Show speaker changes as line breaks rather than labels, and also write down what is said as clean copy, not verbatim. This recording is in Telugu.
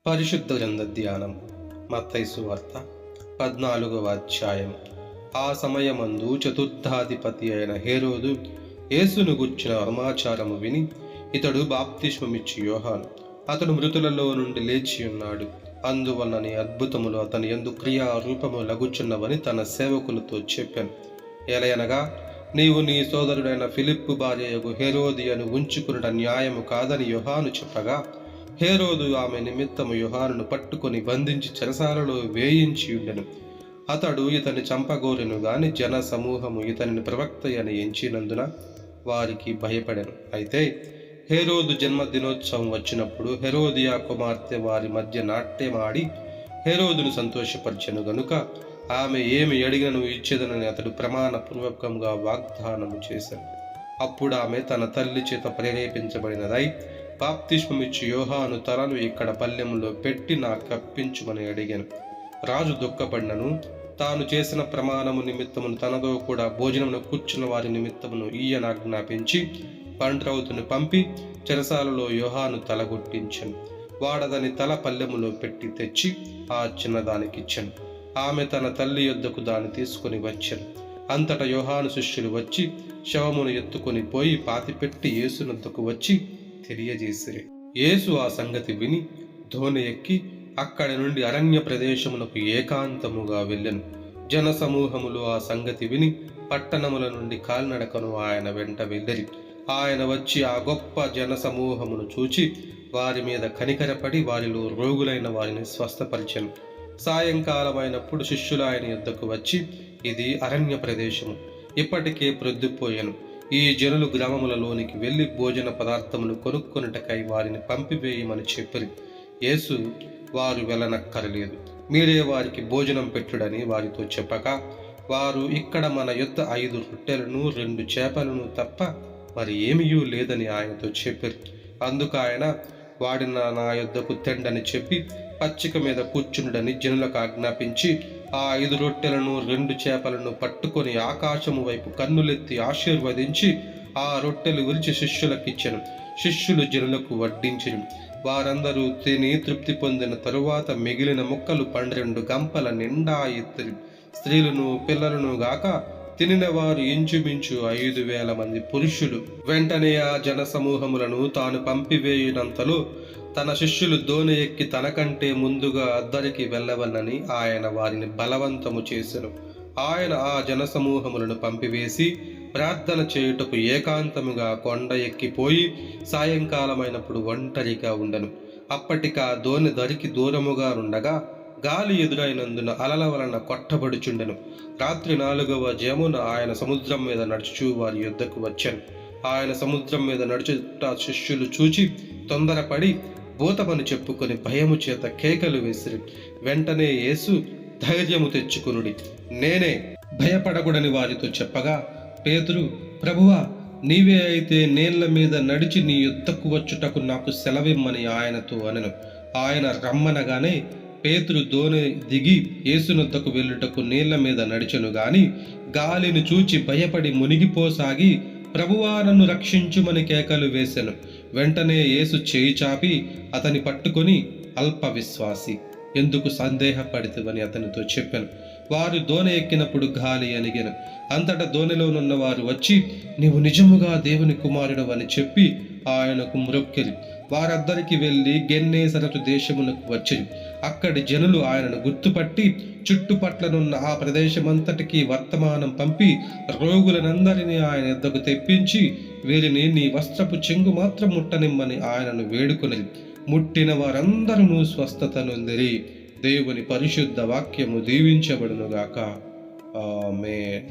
పరిశుద్ధ గ్రంథ ధ్యానం. మత్తయి సువార్త 14వ అధ్యాయం. ఆ సమయమందు చతుర్థాధిపతి అయిన హేరోదు యేసును గూర్చిన సమాచారము విని, ఇతడు బాప్తిస్మమిచ్చు యోహాను, అతడు మృతులలో నుండి లేచి ఉన్నాడు, అందువలన అద్భుతములు అతని యందు క్రియారూపము లగుచున్నవని తన సేవకులతో చెప్పాను. ఎలయనగా, నీవు నీ సోదరుడైన ఫిలిప్పు భార్యయగు హేరోదియను ఉంచుకునుట న్యాయము కాదని యోహాను చెప్పగా, హేరోదు ఆమె నిమిత్తము యోహానును పట్టుకొని బంధించి చెరసాలలో వేయించి ఉండెను. అతడు ఇతని చంపగోరెను గాని జన సమూహము ఇతనిని ప్రవక్త అని ఎంచినందున వారికి భయపడెను. అయితే హేరోదు జన్మదినోత్సవం వచ్చినప్పుడు హెరోదియా కుమార్తె వారి మధ్య నాట్యమాడి హేరోదును సంతోషపరిచెను గనుక ఆమె ఏమి అడిగినను ఇచ్చేదనని అతడు ప్రమాణపూర్వకంగా వాగ్దానము చేశాను. అప్పుడు ఆమె తన తల్లి చేత ప్రేరేపించబడినదై, బాప్తిస్మమిచ్చు యోహాను తలను ఇక్కడ పల్లెములో పెట్టి నాకప్పించుమని అడిగాను. రాజు దుఃఖపడినను తాను చేసిన ప్రమాణము నిమిత్తమును తనతో కూడా భోజనమును కూర్చున్న వారి నిమిత్తమును ఈయనాజ్ఞాపించి పండ్రౌతును పంపి చెరసాలలో యోహాను తలగొట్టించెను. వాడదని తల పల్లెములో పెట్టి తెచ్చి ఆ చిన్నదానికిచ్చెను. ఆమె తన తల్లి యొద్దకు దాన్ని తీసుకొని వచ్చెను. అంతటా యోహాను శిష్యులు వచ్చి శవమును ఎత్తుకొని పోయి పాతిపెట్టి యేసునొద్దకు వచ్చి తెలియజేసిరి. యేసు ఆ సంగతి విని ధోని ఎక్కి అక్కడి నుండి అరణ్య ప్రదేశమునకు ఏకాంతముగా వెళ్ళెను. జన సమూహములు ఆ సంగతి విని పట్టణముల నుండి కాల్నడకను ఆయన వెంట వెళ్ళిరి. ఆయన వచ్చి ఆ గొప్ప జన సమూహమును చూచి వారి మీద కనికరపడి వారిలో రోగులైన వారిని స్వస్థపరిచెను. సాయంకాలమైనప్పుడు శిష్యులు ఆయన యొద్దకు వచ్చి, ఇది అరణ్య ప్రదేశము, ఇప్పటికే ప్రొద్దుపోయాను. ఈ జనులు గ్రామములలోనికి వెళ్ళి భోజన పదార్థములు కొనుక్కొనుటకై వారిని పంపివేయమని చెప్పిరి. యేసు, వారు వెళ్ళనక్కరలేదు, మీరే వారికి భోజనం పెట్టుడని వారితో చెప్పగా, వారు, ఇక్కడ మన యొద్ద 5 రొట్టెలను 2 చేపలను తప్ప మరి ఏమీయూ లేదని ఆయనతో చెప్పిరి. అందుకు ఆయన, వాడిన నా యొద్దకు తెండని చెప్పి పచ్చిక మీద కూర్చునుడని జనులకు ఆజ్ఞాపించి ఆ 5 రొట్టెలను 2 చేపలను పట్టుకొని ఆకాశము వైపు కన్నులెత్తి ఆశీర్వదించి ఆ రొట్టెలు విరిచి శిష్యులకిచ్చెను. శిష్యులు జనులకు వడ్డించిరి. వారందరూ తిని తృప్తి పొందిన తరువాత మిగిలిన ముక్కలు 12 గంపల నిండా ఎత్తిరి. స్త్రీలను పిల్లలను గాక తినిన వారు ఇంచుమించు 5,000 మంది పురుషులు. వెంటనే ఆ జన సమూహములను తాను పంపివేయునంతలో తన శిష్యులు దోణి ఎక్కి తనకంటే ముందుగా అద్దరికి వెళ్ళవలనని ఆయన వారిని బలవంతము చేసెను. ఆయన ఆ జన సమూహములను పంపివేసి ప్రార్థన చేయుటకు ఏకాంతముగా కొండ ఎక్కిపోయి సాయంకాలమైనప్పుడు ఒంటరిగా ఉండెను. అప్పటికా దోణి దరికి దూరముగా ఉండగా గాలి ఎదురైనందున అలల వలన కొట్టబడుచుండెను. రాత్రి 4వ జామున ఆయన సముద్రం మీద నడుచుచూ వారి యొద్దకు వచ్చాను. ఆయన సముద్రం మీద నడుచుట శిష్యులు చూచి తొందరపడి భూతమని చెప్పుకొని భయము చేత కేకలు వేసిరి. వెంటనే యేసు, ధైర్యము తెచ్చుకునుడి, నేనే, భయపడకూడని వారితో చెప్పగా, పేతురు, ప్రభువా, నీవే అయితే నీళ్ల మీద నడిచి నీ యొద్దకు వచ్చుటకు నాకు సెలవిమ్మని ఆయనతో అనెను. ఆయన రమ్మనగానే పేతురు దోణి దిగి యేసునొద్దకు వెళ్ళుటకు నీళ్ల మీద నడిచెను గాని గాలిని చూచి భయపడి మునిగిపోసాగి, ప్రభువా, నన్ను రక్షించుమని కేకలు వేసెను. వెంటనే యేసు చేయి చాపి అతని పట్టుకొని, అల్ప విశ్వాసి, ఎందుకు సందేహపడితివని అతనితో చెప్పాను. వారు దోణి ఎక్కినప్పుడు గాలి అణిగెను. అంతటా దోణిలోనున్న వారు వచ్చి, నీవు నిజముగా దేవుని కుమారుడు అని చెప్పి ఆయనకు మ్రొక్కిరి. వారందరికి వెళ్ళి గెన్నేసరతు దేశమునకు వచ్చిరి. అక్కడి జనులు ఆయనను గుర్తుపట్టి చుట్టుపట్లనున్న ఆ ప్రదేశమంతటికి వర్తమానం పంపి రోగులనందరినీ ఆయన యొద్దకు తెప్పించి వీరిని నీ వస్త్రపు చెంగు మాత్రం ముట్టనిమ్మని ఆయనను వేడుకొనిరి. ముట్టిన వారందరూ స్వస్థత నొందిరి. దేవుని పరిశుద్ధ వాక్యము దీవించబడునుగాక. ఆమేన్.